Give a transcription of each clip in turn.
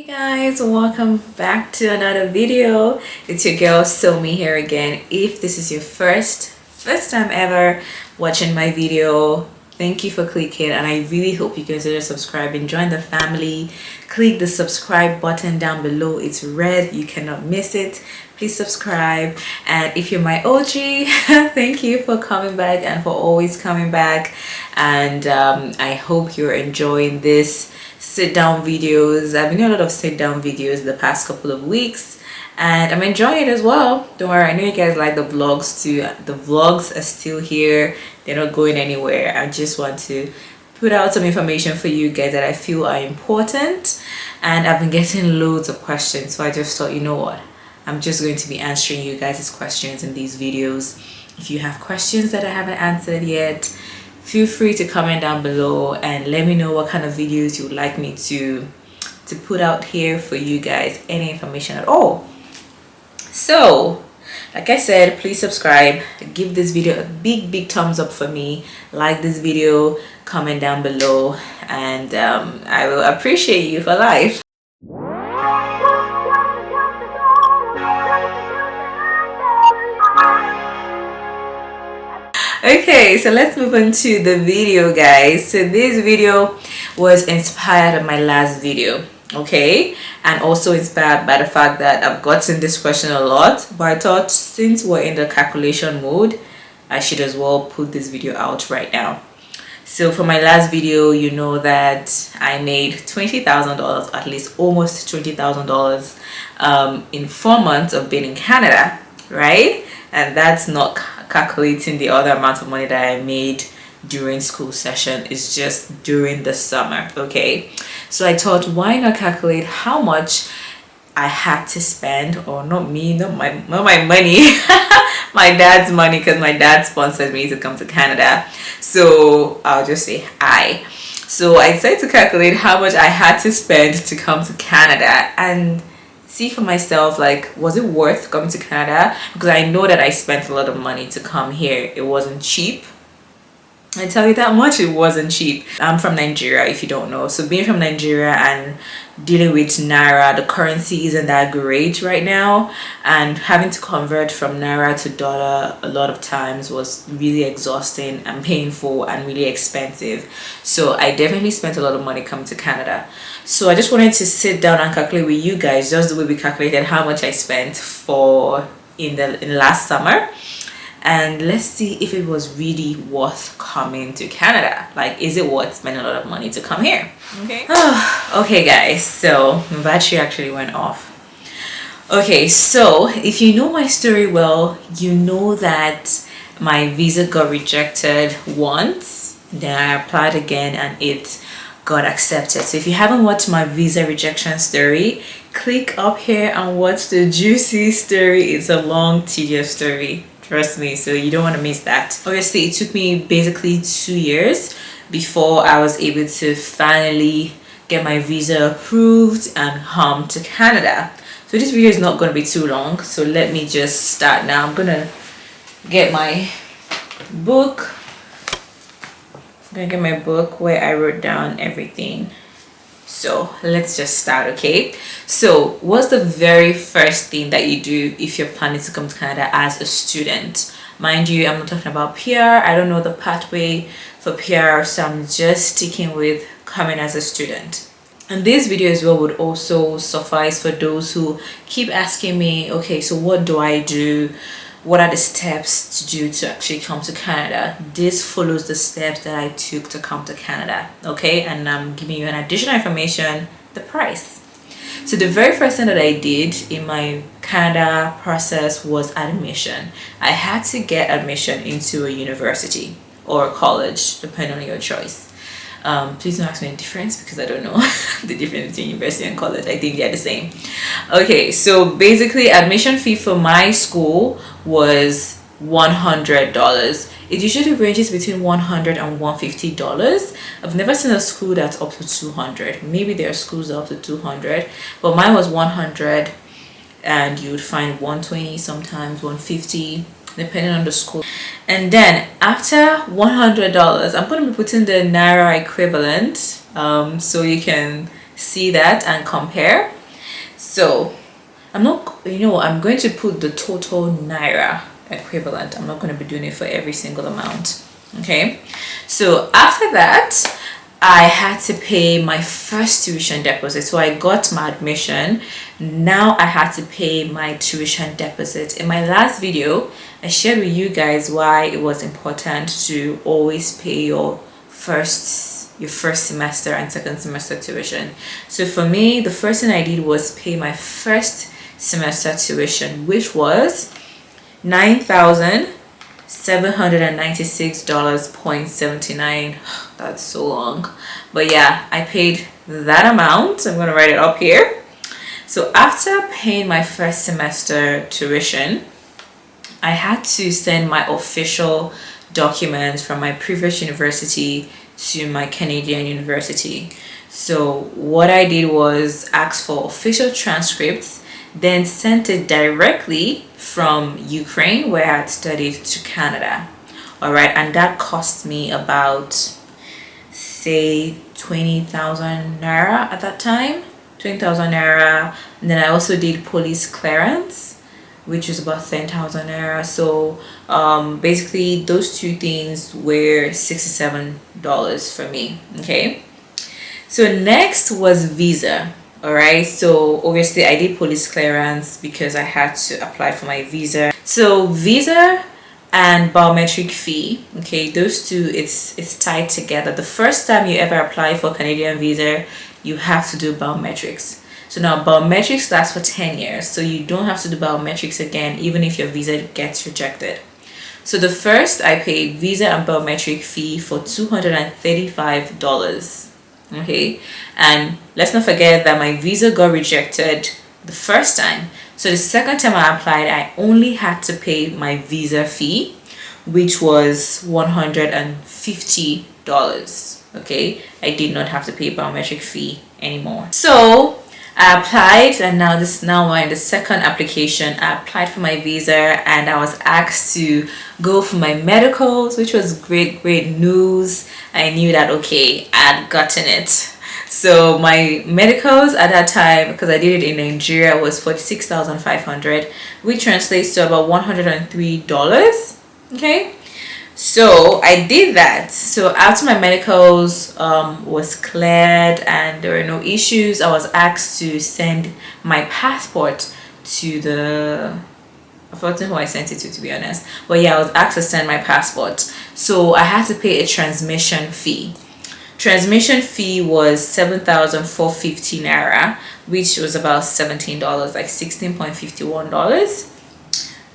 Guys, welcome back to another video. It's your girl SEUM here again. If this is your first time ever watching my video, thank you for clicking, and I really hope you consider subscribing. Join the family. Click the subscribe button down below. It's red, you cannot miss it. Please subscribe. And if you're my OG, thank you for coming back and for always coming back. And I hope you're enjoying this sit down videos. I've been doing a lot of sit down videos the past couple of weeks and I'm enjoying it as well. Don't worry, I know you guys like the vlogs too. The vlogs are still here, they're not going anywhere. I just want to put out some information for you guys that I feel are important, and I've been getting loads of questions, so I just thought, you know what, I'm just going to be answering you guys' questions in these videos. If you have questions that I haven't answered yet, feel free to comment down below and let me know what kind of videos you would like me to put out here for you guys, any information at all. So like I said, please subscribe, give this video a big thumbs up for me, like this video, comment down below, and I will appreciate you for life. Okay, so let's move on to the video, guys. So this video was inspired of my last video, okay, and also inspired by the fact that I've gotten this question a lot, but I thought since we're in the calculation mode, I should as well put this video out right now. So for my last video, you know that I made $20,000, at least almost $20,000 in 4 months of being in Canada, right? And that's not calculating the other amount of money that I made during school session. Is just during the summer, okay? So I thought, why not calculate how much I had to spend, or not me, not my money, my dad's money, because my dad sponsored me to come to Canada. So I'll just say so I decided to calculate how much I had to spend to come to Canada and see for myself, like, was it worth coming to Canada? Because I know that I spent a lot of money to come here. It wasn't cheap. I tell you that much, it wasn't cheap. I'm from Nigeria, if you don't know. So being from Nigeria and dealing with Naira, the currency isn't that great right now, and having to convert from Naira to dollar a lot of times was really exhausting and painful and really expensive. So I definitely spent a lot of money coming to Canada. So I just wanted to sit down and calculate with you guys, just the way we calculated how much I spent in last summer. And let's see if it was really worth coming to Canada. Like, is it worth spending a lot of money to come here? Okay. Okay, guys, so my battery actually went off. Okay, so if you know my story well, you know that my visa got rejected once, then I applied again and it got accepted. So if you haven't watched my visa rejection story, click up here and watch the juicy story. It's a long, tedious story, trust me, so you don't want to miss that. Obviously, it took me basically 2 years before I was able to finally get my visa approved and come to Canada. So this video is not going to be too long, so let me just start now. I'm gonna get my book. I'm gonna get my book where I wrote down everything. So let's just start, okay? So what's the very first thing that you do if you're planning to come to Canada as a student? Mind you, I'm not talking about PR. I don't know the pathway for PR, so I'm just sticking with coming as a student. And this video as well would also suffice for those who keep asking me, okay, so what do I do? What are the steps to do to actually come to Canada? This follows the steps that I took to come to Canada, okay? And I'm giving you an additional information, the price. So the very first thing that I did in my Canada process was admission. I had to get admission into a university or a college, depending on your choice. Please don't ask me the difference because I don't know the difference between university and college. I think they're the same. Okay, so basically admission fee for my school was $100. It usually ranges between $100 and $150. I've never seen a school that's up to $200. Maybe there are schools up to $200, but mine was $100, and you would find $120, sometimes $150, depending on the school. And then after $100, I'm going to be putting the Naira equivalent so you can see that and compare. So I'm not, I'm going to put the total Naira equivalent. I'm not going to be doing it for every single amount. Okay, so after that, I had to pay my first tuition deposit. So I got my admission. Now I had to pay my tuition deposit. In my last video, I shared with you guys why it was important to always pay your first semester and second semester tuition. So for me, the first thing I did was pay my first semester tuition, which was $9,796.79. That's so long, but yeah, I paid that amount. I'm going to write it up here. So after paying my first semester tuition, I had to send my official documents from my previous university to my Canadian university. So what I did was ask for official transcripts, then sent it directly from Ukraine, where I had studied, to Canada. All right, and that cost me about, say, 20,000 Naira at that time. 20,000 Naira. And then I also did police clearance, which was about 10,000 Naira. So basically those two things were $67 for me. Okay, so next was visa. All right, so obviously I did police clearance because I had to apply for my visa. So visa and biometric fee, okay, those two, it's tied together. The first time you ever apply for Canadian visa, you have to do biometrics. So now biometrics lasts for 10 years, so you don't have to do biometrics again even if your visa gets rejected. So the first, I paid visa and biometric fee for $235. Okay, and let's not forget that my visa got rejected the first time. So the second time I applied, I only had to pay my visa fee, which was $150. Okay, I did not have to pay biometric fee anymore. So I applied, and now we're in the second application. I applied for my visa and I was asked to go for my medicals, which was great news. I knew that, okay, I had gotten it. So my medicals at that time, because I did it in Nigeria, was 46,500, which translates to about $103. Okay, so I did that. So after my medicals was cleared and there were no issues, I was asked to send my passport to the, I've forgotten who I sent it to be honest, but yeah, I was asked to send my passport. So I had to pay a transmission fee. Transmission fee was 7,450 Naira, which was about $17, like $16.51.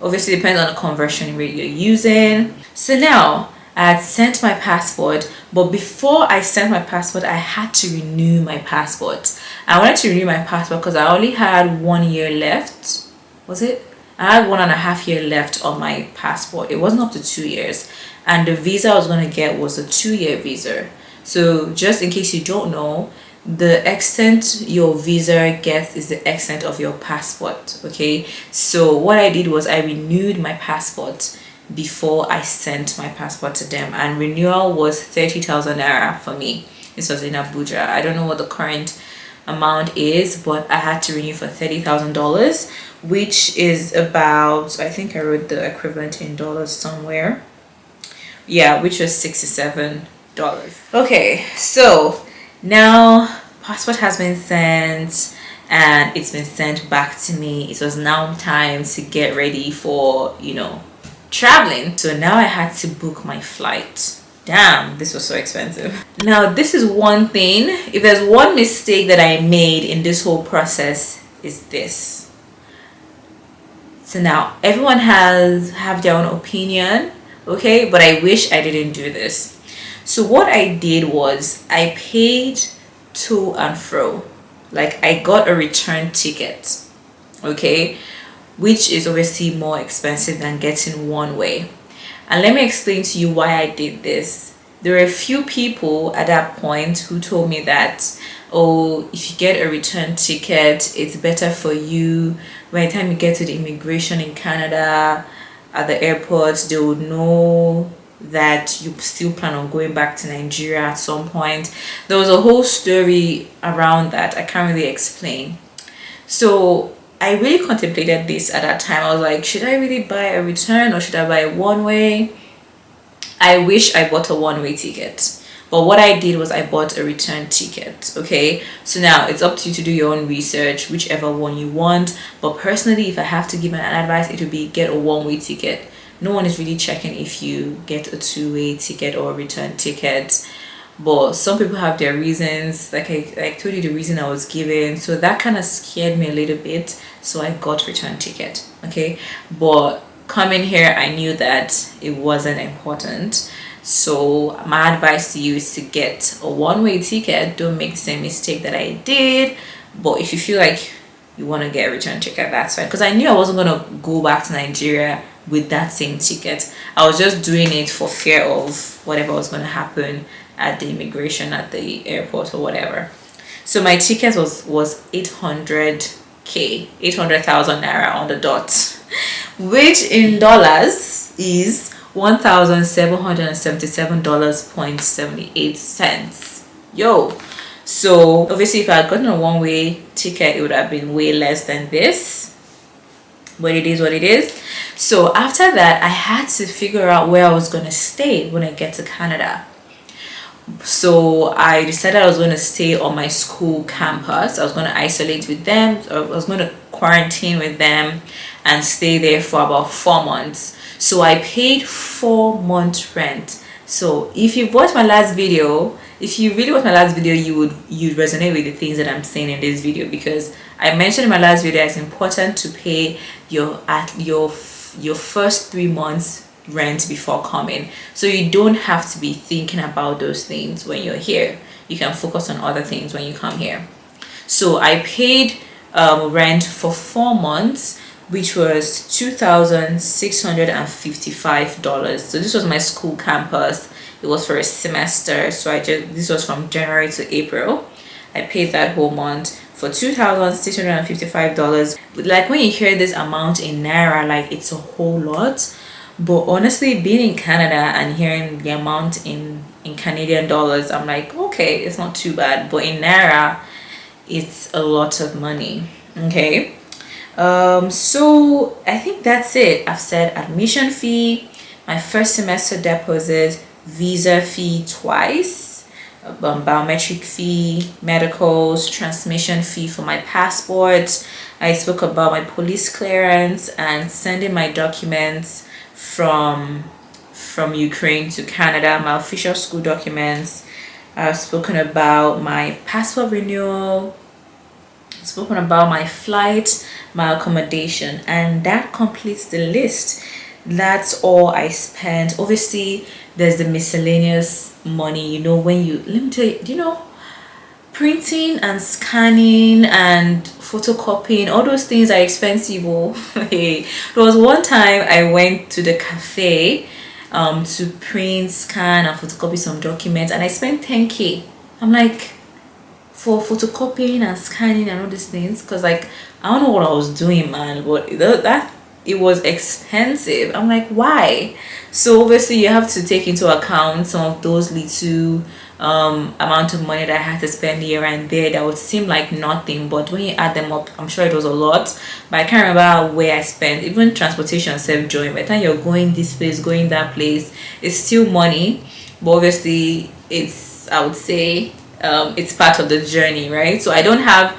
Obviously depends on the conversion rate you're using. So now I had sent my passport, but before I sent my passport, I had to renew my passport. I wanted to renew my passport because I only had 1 year left. Was it? I had 1.5 years left on my passport. It wasn't up to 2 years, and the visa I was going to get was a 2-year visa. So just in case you don't know, the extent your visa gets is the extent of your passport. Okay, so what I did was I renewed my passport before I sent my passport to them, and renewal was 30,000 Naira for me. This was in Abuja. I don't know what the current amount is, but I had to renew for $30,000, which is about, I think I wrote the equivalent in dollars somewhere. Yeah, which was $67. Okay, so now passport has been sent and it's been sent back to me. It was now time to get ready for, traveling. So now I had to book my flight. Damn, this was so expensive. Now this is one thing, if there's one mistake that I made in this whole process, is this. So now everyone have their own opinion, okay, but I wish I didn't do this. So what I did was I paid to and fro, like I got a return ticket, okay, which is obviously more expensive than getting one way. And let me explain to you why I did this. There were a few people at that point who told me that, oh, if you get a return ticket, it's better for you. By the time you get to the immigration in Canada, at the airport, they would know that you still plan on going back to Nigeria at some point. There was a whole story around that I can't really explain. So I really contemplated this at that time. I was like, should I really buy a return or should I buy a one way? I wish I bought a one-way ticket. But what I did was I bought a return ticket. Okay, so now it's up to you to do your own research, whichever one you want. But personally, if I have to give an advice, it would be get a one-way ticket. No one is really checking if you get a two-way ticket or a return ticket. But some people have their reasons. Like I told you the reason I was given, so that kind of scared me a little bit. So I got return ticket. Okay, but coming here, I knew that it wasn't important. So my advice to you is to get a one-way ticket. Don't make the same mistake that I did. But if you feel like you want to get a return ticket, that's fine. Because I knew I wasn't going to go back to Nigeria with that same ticket. I was just doing it for fear of whatever was going to happen at the immigration at the airport or whatever. So my ticket was 800k, 800,000 naira on the dot, which in dollars is $1,777.78. Yo, so obviously if I had gotten a one-way ticket, it would have been way less than this, but it is what it is. So after that, I had to figure out where I was going to stay when I get to Canada. So I decided I was going to stay on my school campus. I was going to isolate with them, or I was going to quarantine with them and stay there for about 4 months. So I paid 4 months rent. So if you watched my last video, if you really watched my last video, you'd resonate with the things that I'm saying in this video, because I mentioned in my last video it's important to pay your first 3 months rent before coming, so you don't have to be thinking about those things when you're here. You can focus on other things when you come here. So I paid rent for 4 months, which was $2,655. So this was my school campus. It was for a semester, so this was from January to April. I paid that whole month for $2,655. Like when you hear this amount in Naira, like it's a whole lot. But honestly, being in Canada and hearing the amount in Canadian dollars, I'm like, okay, it's not too bad. But in Naira, it's a lot of money. Okay. So I think that's it. I've said admission fee, my first semester deposit, visa fee twice, biometric fee, medicals, transmission fee for my passport. I spoke about my police clearance and sending my documents from Ukraine to Canada, my official school documents. I've spoken about my passport renewal, spoken about my flight, my accommodation, and that completes the list. That's all I spent. Obviously there's the miscellaneous money, when you, let me tell you, printing and scanning and photocopying, all those things are expensive. Hey, there was one time I went to the cafe to print, scan and photocopy some documents, and I spent 10k. I'm like, for photocopying and scanning and all these things, because like I don't know what I was doing, man, but that it was expensive. I'm like, why? So obviously you have to take into account some of those little amount of money that I had to spend here and there that would seem like nothing, but when you add them up, I'm sure it was a lot. But I can't remember where I spent. Even transportation, self-join, by the time you're going this place, going that place, it's still money. But obviously it's, I would say, it's part of the journey, right? So I don't have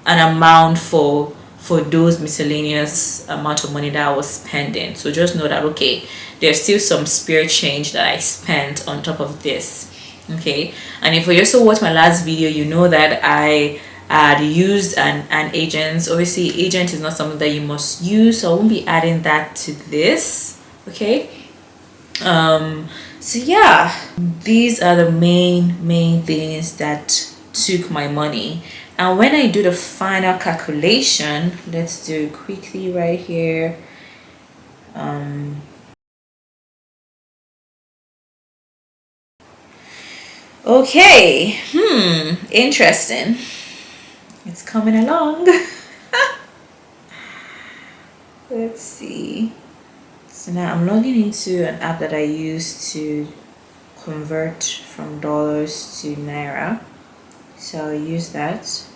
an amount for those miscellaneous amount of money that I was spending. So just know that, okay, there's still some spare change that I spent on top of this. Okay, and if you also watch my last video, you know that I had used an agent. Obviously agent is not something that you must use, so I won't be adding that to this. Okay, so yeah, these are the main things that took my money. And when I do the final calculation, let's do it quickly right here. Okay, interesting. It's coming along. Let's see. So now I'm logging into an app that I use to convert from dollars to Naira. So I'll use that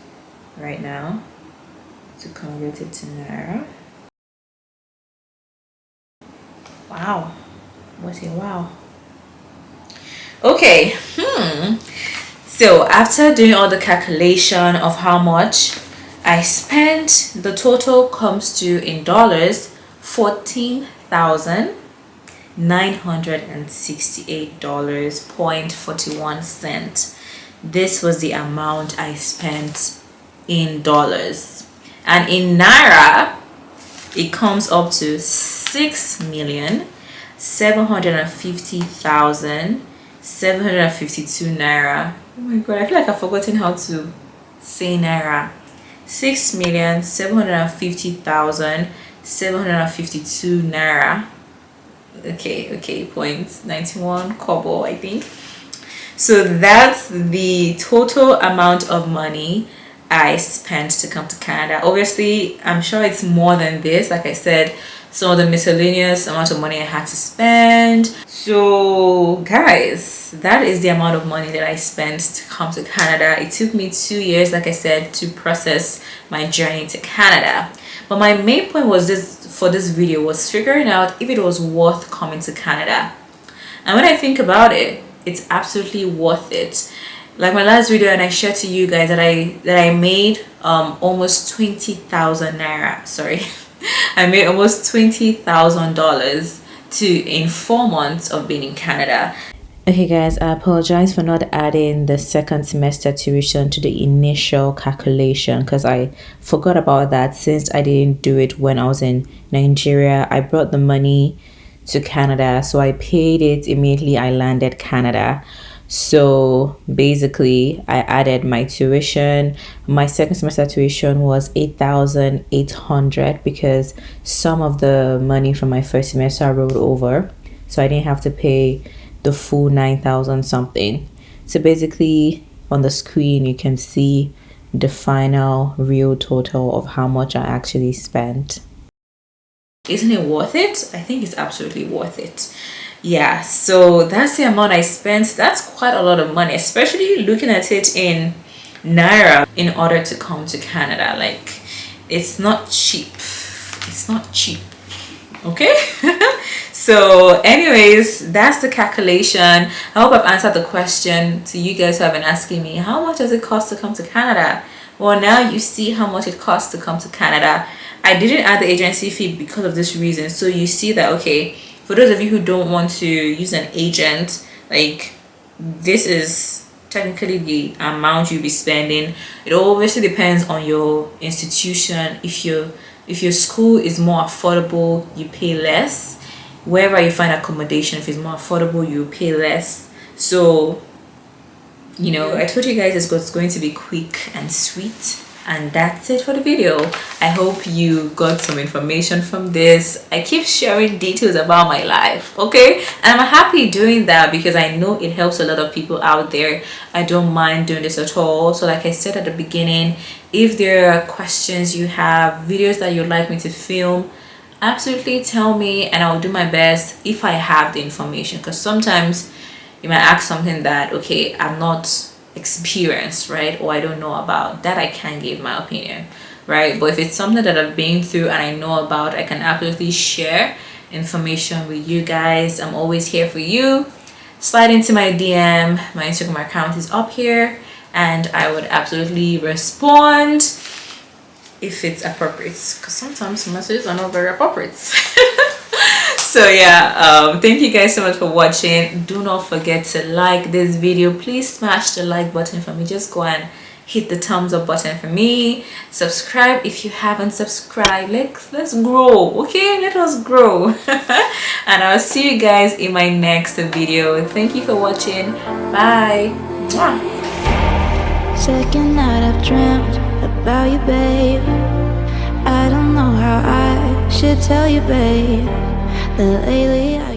right now to to convert it to Naira. Wow, what a wow. Okay, so after doing all the calculation of how much I spent, the total comes to, in dollars, $14,968.41. This was the amount I spent in dollars, and in Naira it comes up to 6,750,752 Naira. Oh my god, I feel like I've forgotten how to say Naira. 6,750,752 Naira. Okay, 0.91 kobo, I think. So that's the total amount of money I spent to come to Canada. Obviously, I'm sure it's more than this. Like I said, some of the miscellaneous amount of money I had to spend. So guys, that is the amount of money that I spent to come to Canada. It took me 2 years, like I said, to process my journey to Canada. But my main point was for this video was figuring out if it was worth coming to Canada. And when I think about it, it's absolutely worth it. Like my last video, and I shared to you guys that I made almost 20,000 Naira. Sorry, I made almost $20,000 in 4 months of being in Canada. Okay guys, I apologize for not adding the second semester tuition to the initial calculation because I forgot about that since I didn't do it when I was in Nigeria. I brought the money to Canada, so I paid it immediately I landed Canada. So basically I added my tuition. My second semester tuition was 8,800 because some of the money from my first semester I rolled over, so I didn't have to pay the full 9,000 something. So basically on the screen you can see the final real total of how much I actually spent. Isn't it worth it? I think it's absolutely worth it. Yeah, so that's the amount I spent. That's quite a lot of money, especially looking at it in Naira, in order to come to Canada. Like, it's not cheap. It's not cheap. Okay. So anyways, that's the calculation. I hope I've answered the question to you guys who have been asking me, how much does it cost to come to Canada? Well, now you see how much it costs to come to Canada. I didn't add the agency fee because of this reason. So you see that, okay, for those of you who don't want to use an agent, like, this is technically the amount you'll be spending. It obviously depends on your institution. If your school is more affordable, you pay less. Wherever you find accommodation, if it's more affordable, you pay less. So, you know, I told you guys it's going to be quick and sweet. And that's it for the video. I hope you got some information from this. I keep sharing details about my life, okay? And I'm happy doing that because I know it helps a lot of people out there. I don't mind doing this at all. So like I said at the beginning, if there are questions you have, videos that you'd like me to film, absolutely tell me and I'll do my best if I have the information. Because sometimes you might ask something that, okay, I'm not experienced, right, or I don't know about, that I can't give my opinion, right? But if it's something that I've been through and I know about, I can absolutely share information with you guys. I'm always here for you. Slide into my DM. My Instagram account is up here and I would absolutely respond if it's appropriate, because sometimes messages are not very appropriate. So yeah, thank you guys so much for watching. Do not forget to like this video. Please smash the like button for me. Just go and hit the thumbs up button for me. Subscribe if you haven't subscribed. Let's grow, okay? Let us grow. And I'll see you guys in my next video. Thank you for watching. Bye. Mwah. Second night I've dreamt about you, babe. I don't know how I should tell you, babe, that lately I